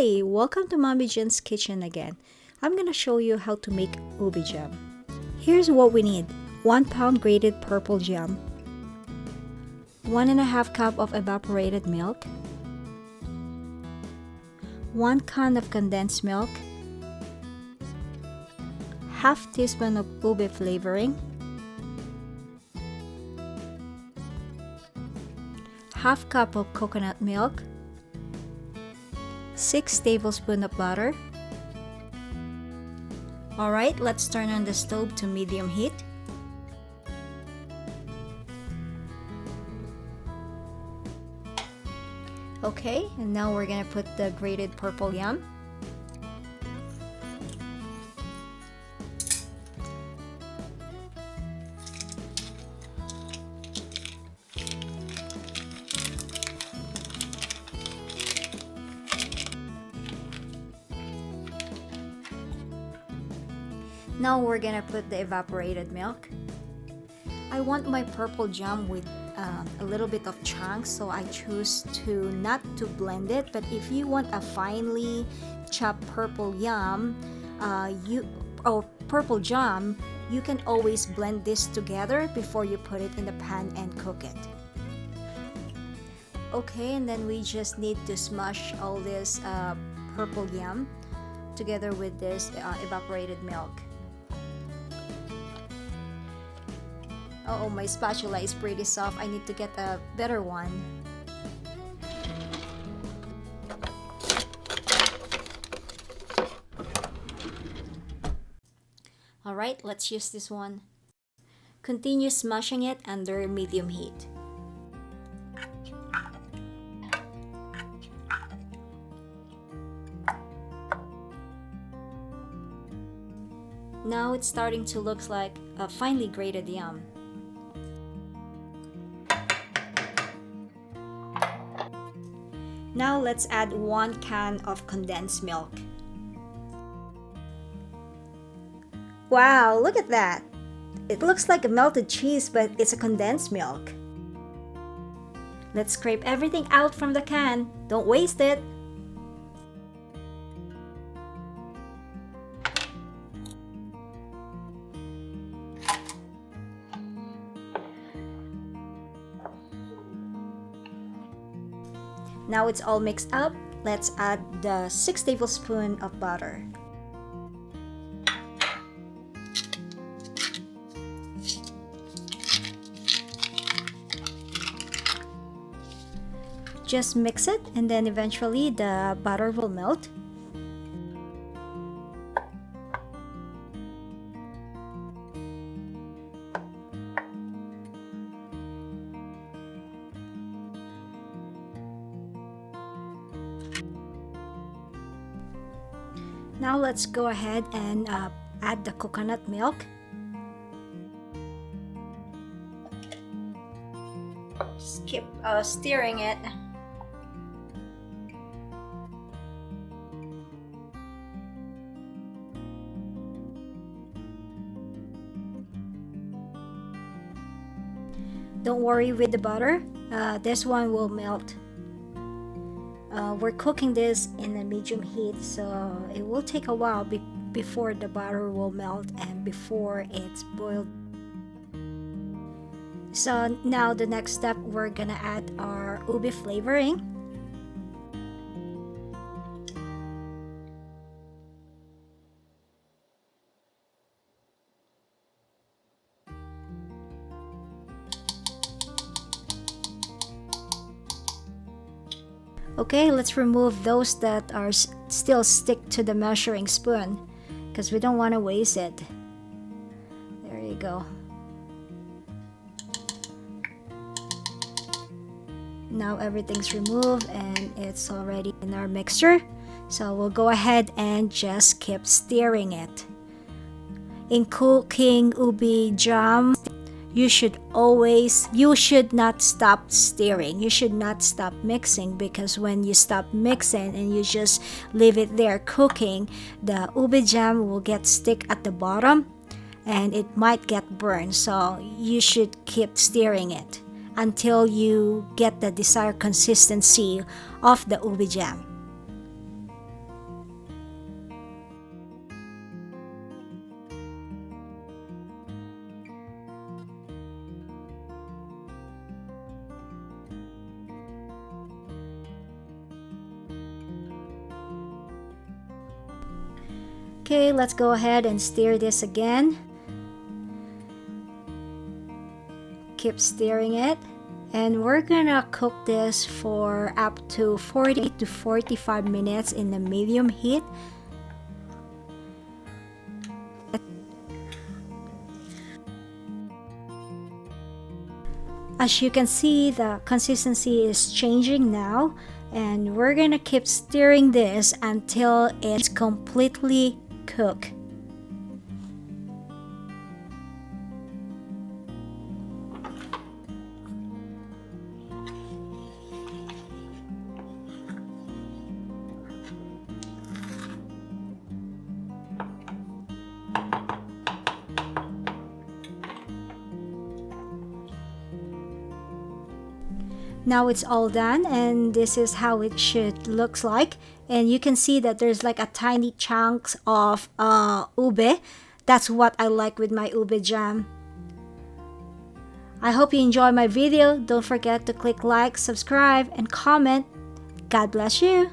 Hi, welcome to Mommy Jen's kitchen again. I'm gonna show you how to make ube jam. Here's what we need. 1 pound grated purple jam, 1.5 cup of evaporated milk, 1 can of condensed milk, half teaspoon of ube flavoring, half cup of coconut milk, 6 tablespoons of butter. Alright, let's turn on the stove to medium heat. Okay, and now we're gonna put the grated purple yam. Now we're gonna put the evaporated milk. I want my purple jam with a little bit of chunks, so I choose to not to blend it. But if you want a finely chopped purple yam, purple jam, you can always blend this together before you put it in the pan and cook it. Okay, and then we just need to smash all this purple yam together with this evaporated milk. Oh, my spatula is pretty soft. I need to get a better one. Alright, let's use this one. Continue smashing it under medium heat. Now it's starting to look like a finely grated yam. Now let's add 1 can of condensed milk. Wow, look at that! It looks like a melted cheese, but it's a condensed milk. Let's scrape everything out from the can. Don't waste it! Now it's all mixed up. Let's add the 6 tablespoons of butter. Just mix it, and then eventually the butter will melt. Now let's go ahead and add the coconut milk. Just keep stirring it. Don't worry with the butter, this one will melt. We're cooking this in a medium heat, so it will take a while before the butter will melt and before it's boiled. So now the next step, we're gonna add our ube flavoring. Okay, let's remove those that are still stick to the measuring spoon because we don't want to waste it. There you go. Now everything's removed and it's already in our mixture. So we'll go ahead and just keep stirring it. In cooking ube jam, you should not stop stirring. You should not stop mixing, because when you stop mixing and you just leave it there cooking, the ube jam will get stick at the bottom and it might get burned. So you should keep stirring it until you get the desired consistency of the ube jam. Okay, let's go ahead and stir this again. Keep stirring it. And we're gonna cook this for up to 40 to 45 minutes in the medium heat. As you can see, the consistency is changing now, and we're gonna keep stirring this until it's completely cooked. Now it's all done, and this is how it should looks like. And you can see that there's like a tiny chunks of ube. That's what I like with my ube jam. I hope you enjoy my video. Don't forget to click like, subscribe, and comment. God bless you.